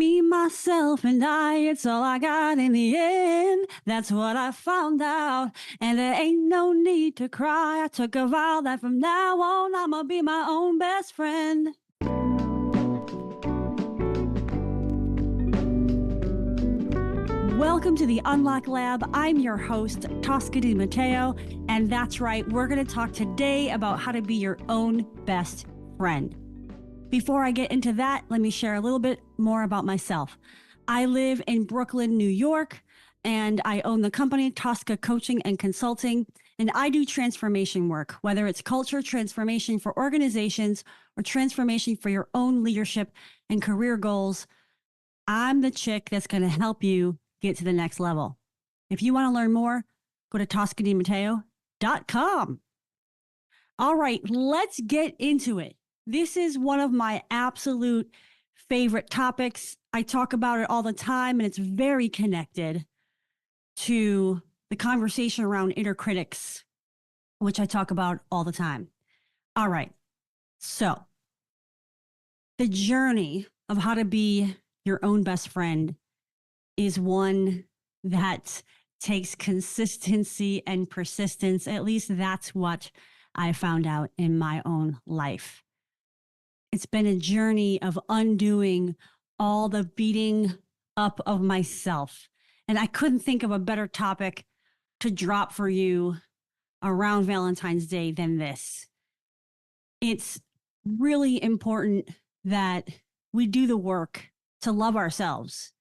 Me, myself, and I, it's all I got in the end. That's what I found out. And there ain't no need to cry. I took a vow that from now on, I'ma be my own best friend. Welcome to the Unlock Lab. I'm your host, Tosca DiMatteo, and that's right, we're going to talk today about how to be your own best friend. Before I get into that, let me share a little bit more about myself. I live in Brooklyn, New York, and I own the company Tosca Coaching and Consulting, and I do transformation work, whether it's culture transformation for organizations or transformation for your own leadership and career goals. I'm the chick that's going to help you get to the next level. If you want to learn more, go to toscadimatteo.com. All right, let's get into it. This is one of my absolute favorite topics. I talk about it all the time, and it's very connected to the conversation around inner critics, which I talk about all the time. All right, so the journey of how to be your own best friend is one that takes consistency and persistence. At least that's what I found out in my own life. It's been a journey of undoing all the beating up of myself. And I couldn't think of a better topic to drop for you around Valentine's Day than this. It's really important that we do the work to love ourselves.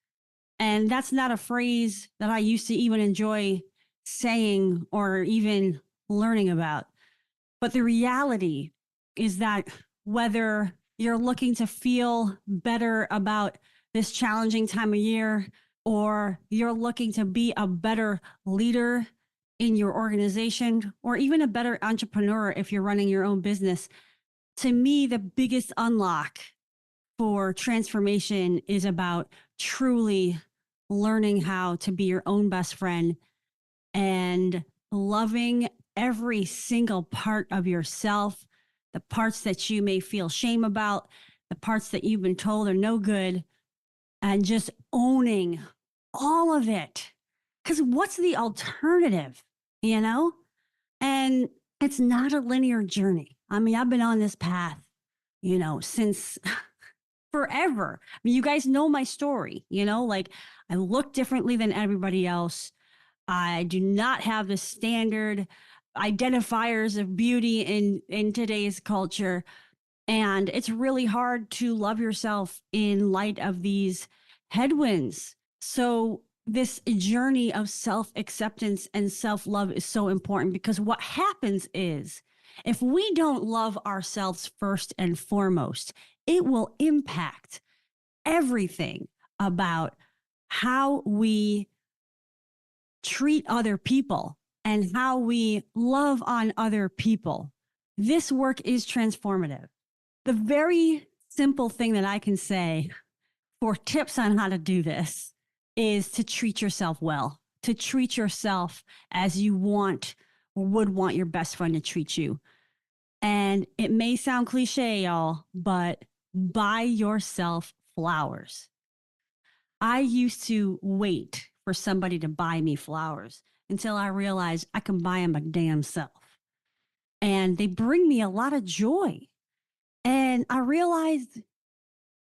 And that's not a phrase that I used to even enjoy saying or even learning about. But the reality is that whether you're looking to feel better about this challenging time of year, or you're looking to be a better leader in your organization, or even a better entrepreneur if you're running your own business, to me, the biggest unlock for transformation is about truly learning how to be your own best friend and loving every single part of yourself, the parts that you may feel shame about, the parts that you've been told are no good, and just owning all of it. Because what's the alternative, you know? And it's not a linear journey. I mean, I've been on this path, since forever. I mean, you guys know my story, like I look differently than everybody else. I do not have the standard identifiers of beauty in today's culture. And it's really hard to love yourself in light of these headwinds. So this journey of self-acceptance and self-love is so important, because what happens is if we don't love ourselves first and foremost, it will impact everything about how we treat other people and how we love on other people. This work is transformative. The very simple thing that I can say for tips on how to do this is to treat yourself well, to treat yourself as you want or would want your best friend to treat you. And it may sound cliche, y'all, but buy yourself flowers. I used to wait for somebody to buy me flowers until I realized I can buy them my damn self. And they bring me a lot of joy. And I realized,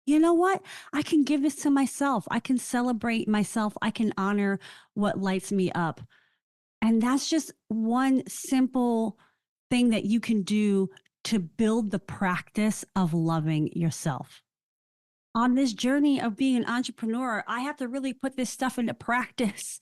you know what? I can give this to myself. I can celebrate myself. I can honor what lights me up. And that's just one simple thing that you can do to build the practice of loving yourself. On this journey of being an entrepreneur, I have to really put this stuff into practice,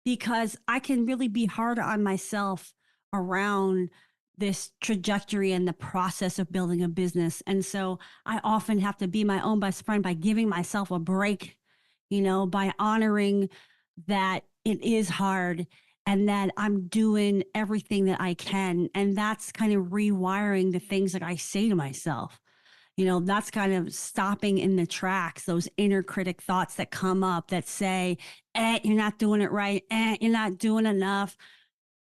because I can really be hard on myself around this trajectory and the process of building a business. And so I often have to be my own best friend by giving myself a break, by honoring that it is hard and that I'm doing everything that I can. And that's kind of rewiring the things that I say to myself. That's kind of stopping in the tracks, those inner critic thoughts that come up that say, you're not doing it right. You're not doing enough.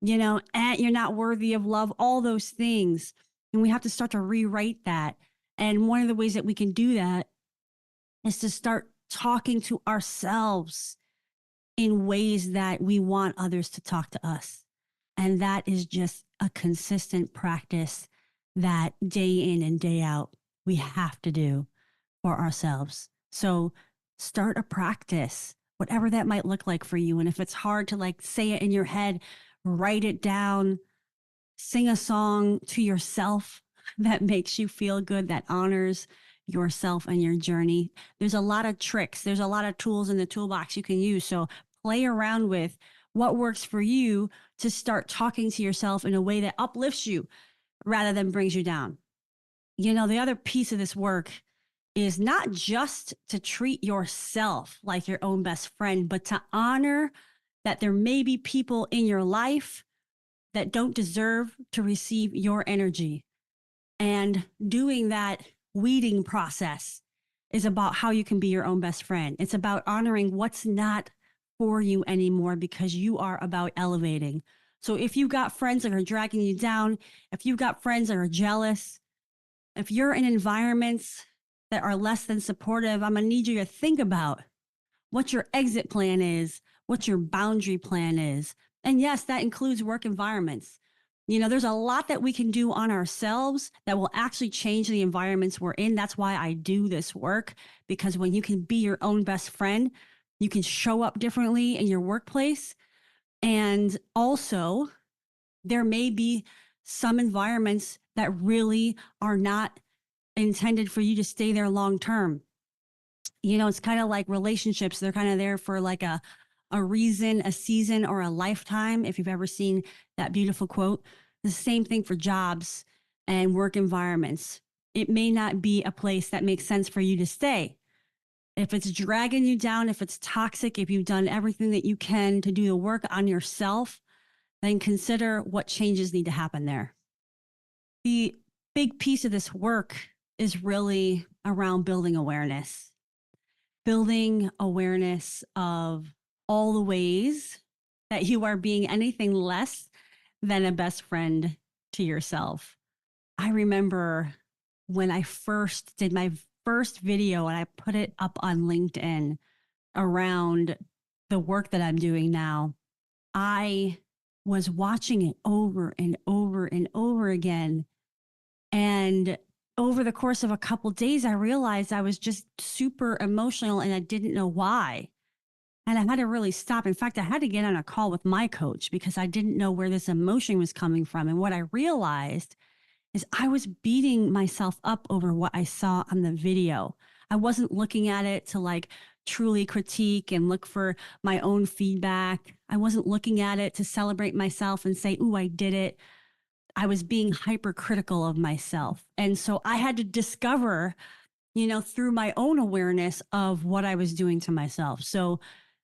You're not worthy of love, all those things. And we have to start to rewrite that. And one of the ways that we can do that is to start talking to ourselves in ways that we want others to talk to us. And that is just a consistent practice that day in and day out, we have to do for ourselves. So start a practice, whatever that might look like for you. And if it's hard to like say it in your head, write it down, sing a song to yourself that makes you feel good, that honors yourself and your journey. There's a lot of tricks. There's a lot of tools in the toolbox you can use. So play around with what works for you to start talking to yourself in a way that uplifts you rather than brings you down. You know, the other piece of this work is not just to treat yourself like your own best friend, but to honor that there may be people in your life that don't deserve to receive your energy. And doing that weeding process is about how you can be your own best friend. It's about honoring what's not for you anymore because you are about elevating. So if you've got friends that are dragging you down, if you've got friends that are jealous, if you're in environments that are less than supportive, I'm going to need you to think about what your exit plan is, what your boundary plan is. And yes, that includes work environments. You know, there's a lot that we can do on ourselves that will actually change the environments we're in. That's why I do this work, because when you can be your own best friend, you can show up differently in your workplace. And also, there may be some environments that really are not intended for you to stay there long term. You know, it's kind of like relationships. They're kind of there for like a reason, a season, or a lifetime. If you've ever seen that beautiful quote, the same thing for jobs and work environments. It may not be a place that makes sense for you to stay. If it's dragging you down, if it's toxic, if you've done everything that you can to do the work on yourself, then consider what changes need to happen there. The big piece of this work is really around building awareness of all the ways that you are being anything less than a best friend to yourself. I remember when I first did my first video and I put it up on LinkedIn around the work that I'm doing now, I was watching it over and over and over again. And over the course of a couple of days, I realized I was just super emotional and I didn't know why. And I had to really stop. In fact, I had to get on a call with my coach because I didn't know where this emotion was coming from. And what I realized is I was beating myself up over what I saw on the video. I wasn't looking at it to like truly critique and look for my own feedback. I wasn't looking at it to celebrate myself and say, ooh, I did it. I was being hypercritical of myself. And so I had to discover, you know, through my own awareness of what I was doing to myself. So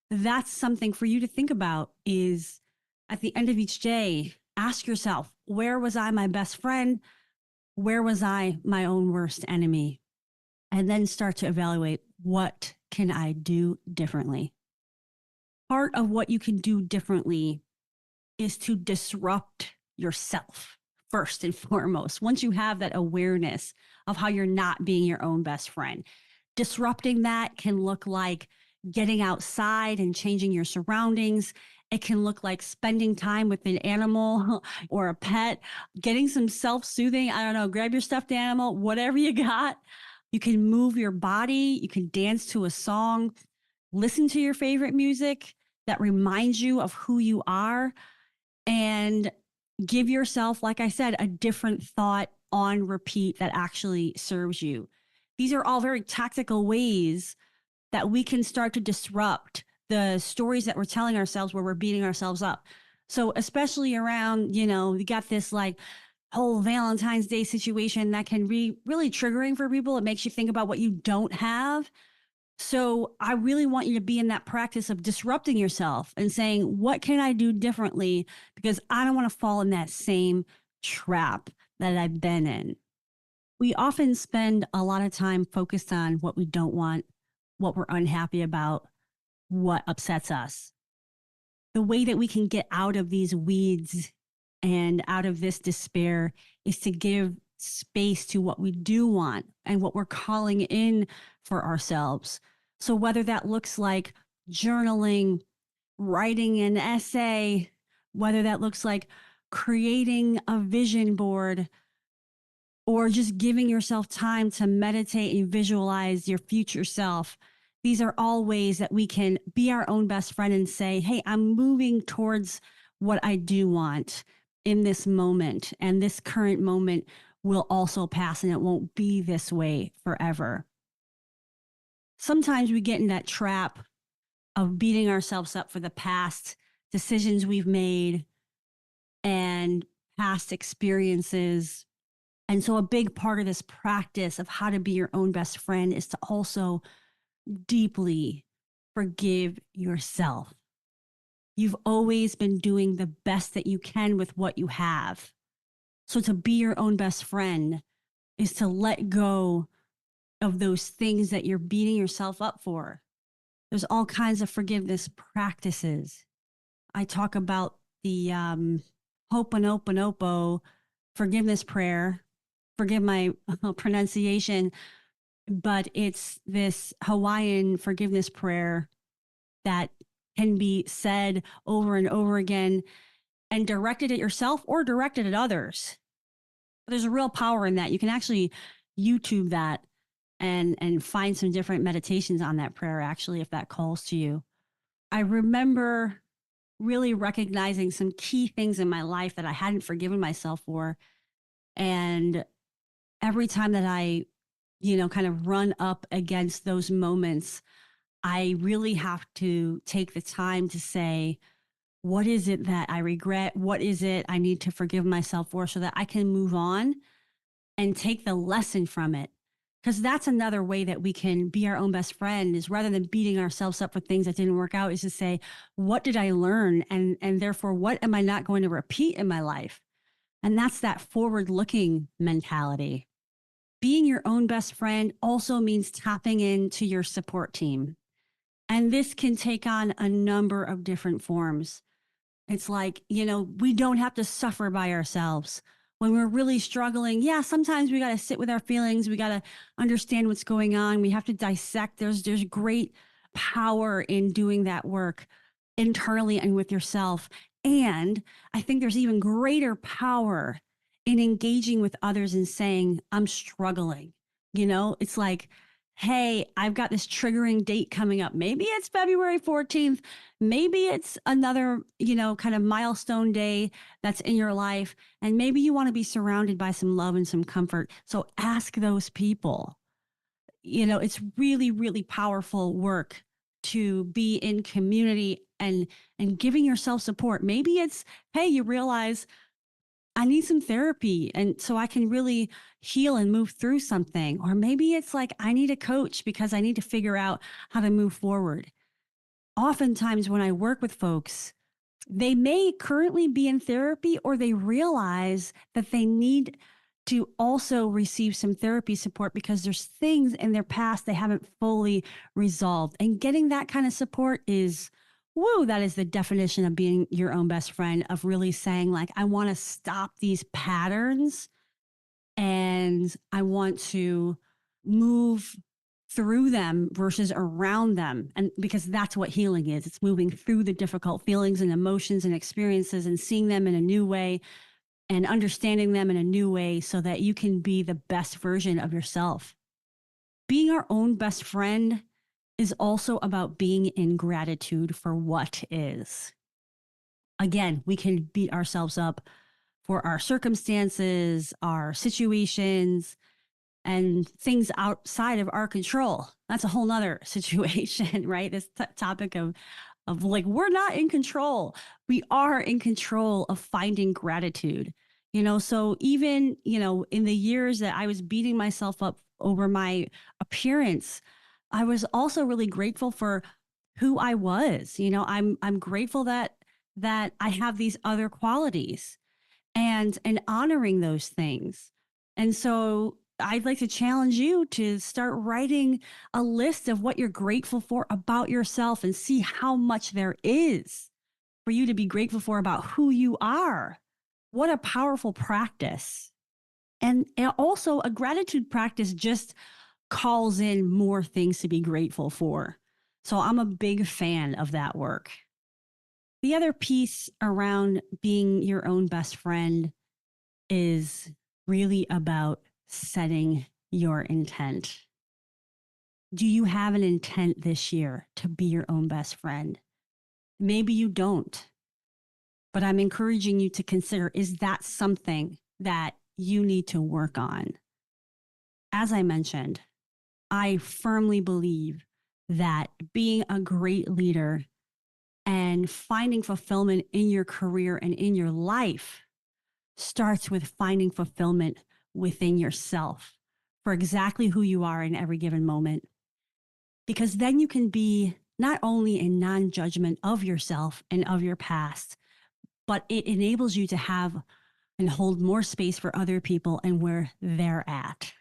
that's something for you to think about is at the end of each day, ask yourself, where was I my best friend? Where was I my own worst enemy? And then start to evaluate, what can I do differently? Part of what you can do differently is to disrupt yourself first and foremost. Once you have that awareness of how you're not being your own best friend, disrupting that can look like getting outside and changing your surroundings. It can look like spending time with an animal or a pet, getting some self-soothing. I don't know, grab your stuffed animal, whatever you got. You can move your body. You can dance to a song, listen to your favorite music that reminds you of who you are, and give yourself, like I said, a different thought on repeat that actually serves you. These are all very tactical ways that we can start to disrupt the stories that we're telling ourselves where we're beating ourselves up. So especially around, you know, we got this like whole Valentine's Day situation that can be really triggering for people. It makes you think about what you don't have. So I really want you to be in that practice of disrupting yourself and saying, what can I do differently? Because I don't want to fall in that same trap that I've been in. We often spend a lot of time focused on what we don't want, what we're unhappy about, what upsets us. The way that we can get out of these weeds and out of this despair is to give space to what we do want and what we're calling in for ourselves. So whether that looks like journaling, writing an essay, whether that looks like creating a vision board, or just giving yourself time to meditate and visualize your future self. These are all ways that we can be our own best friend and say, hey, I'm moving towards what I do want in this moment. And this current moment will also pass and it won't be this way forever. Sometimes we get in that trap of beating ourselves up for the past decisions we've made and past experiences. And so a big part of this practice of how to be your own best friend is to also deeply forgive yourself. You've always been doing the best that you can with what you have. So to be your own best friend is to let go of those things that you're beating yourself up for. There's all kinds of forgiveness practices. I talk about the Ho'oponopono forgiveness prayer. Forgive my pronunciation, but it's this Hawaiian forgiveness prayer that can be said over and over again and directed at yourself or directed at others. There's a real power in that. You can actually YouTube that and find some different meditations on that prayer, actually, if that calls to you. I remember really recognizing some key things in my life that I hadn't forgiven myself for. And every time that I, kind of run up against those moments, I really have to take the time to say, what is it that I regret? What is it I need to forgive myself for so that I can move on and take the lesson from it? Because that's another way that we can be our own best friend, is rather than beating ourselves up for things that didn't work out, is to say, what did I learn? And therefore, what am I not going to repeat in my life? And that's that forward looking mentality. Being your own best friend also means tapping into your support team. And this can take on a number of different forms. It's like, we don't have to suffer by ourselves. When we're really struggling, yeah, sometimes we got to sit with our feelings. We got to understand what's going on. We have to dissect. There's great power in doing that work internally and with yourself. And I think there's even greater power in engaging with others and saying, I'm struggling. It's like, hey, I've got this triggering date coming up. Maybe it's February 14th. Maybe it's another, kind of milestone day that's in your life. And maybe you want to be surrounded by some love and some comfort. So ask those people. It's really, really powerful work to be in community and giving yourself support. Maybe it's, hey, you realize I need some therapy and so I can really heal and move through something. Or maybe it's like, I need a coach because I need to figure out how to move forward. Oftentimes when I work with folks, they may currently be in therapy or they realize that they need to also receive some therapy support because there's things in their past they haven't fully resolved. And getting that kind of support is, that is the definition of being your own best friend, of really saying, like, I want to stop these patterns and I want to move through them versus around them. And because that's what healing is, it's moving through the difficult feelings and emotions and experiences and seeing them in a new way and understanding them in a new way so that you can be the best version of yourself. Being our own best friend is also about being in gratitude for what is. Again, we can beat ourselves up for our circumstances, our situations, and things outside of our control. That's a whole nother situation, right? This topic of like, we're not in control. We are in control of finding gratitude. So even, in the years that I was beating myself up over my appearance, I was also really grateful for who I was. I'm grateful that I have these other qualities and honoring those things. And so I'd like to challenge you to start writing a list of what you're grateful for about yourself and see how much there is for you to be grateful for about who you are. What a powerful practice. And also a gratitude practice just calls in more things to be grateful for. So I'm a big fan of that work. The other piece around being your own best friend is really about setting your intent. Do you have an intent this year to be your own best friend? Maybe you don't, but I'm encouraging you to consider, is that something that you need to work on? As I mentioned, I firmly believe that being a great leader and finding fulfillment in your career and in your life starts with finding fulfillment within yourself for exactly who you are in every given moment. Because then you can be not only in non-judgment of yourself and of your past, but it enables you to have and hold more space for other people and where they're at.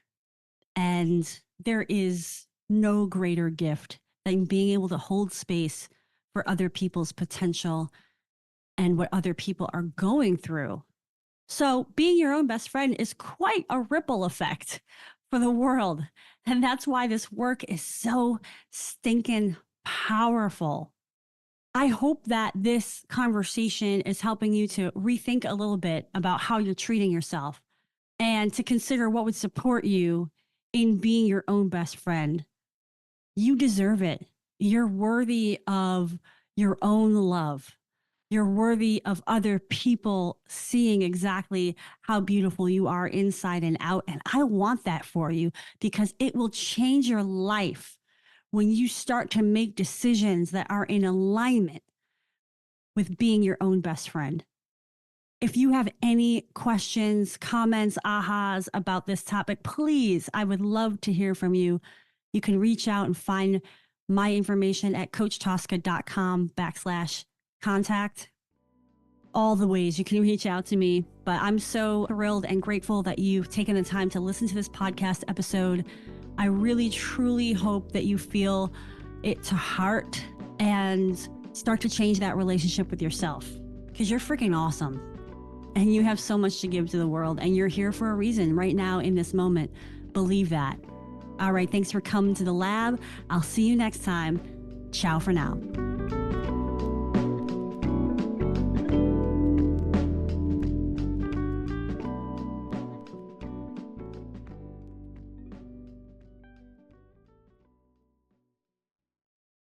And there is no greater gift than being able to hold space for other people's potential and what other people are going through. So being your own best friend is quite a ripple effect for the world. And that's why this work is so stinking powerful. I hope that this conversation is helping you to rethink a little bit about how you're treating yourself and to consider what would support you in being your own best friend. You deserve it. You're worthy of your own love. You're worthy of other people seeing exactly how beautiful you are inside and out. And I want that for you because it will change your life when you start to make decisions that are in alignment with being your own best friend. If you have any questions, comments, ahas about this topic, please, I would love to hear from you. You can reach out and find my information at coachtosca.com/contact. All the ways you can reach out to me. But I'm so thrilled and grateful that you've taken the time to listen to this podcast episode. I really, truly hope that you feel it to heart and start to change that relationship with yourself because you're freaking awesome. And you have so much to give to the world, and you're here for a reason right now in this moment. Believe that. All right. Thanks for coming to the lab. I'll see you next time. Ciao for now.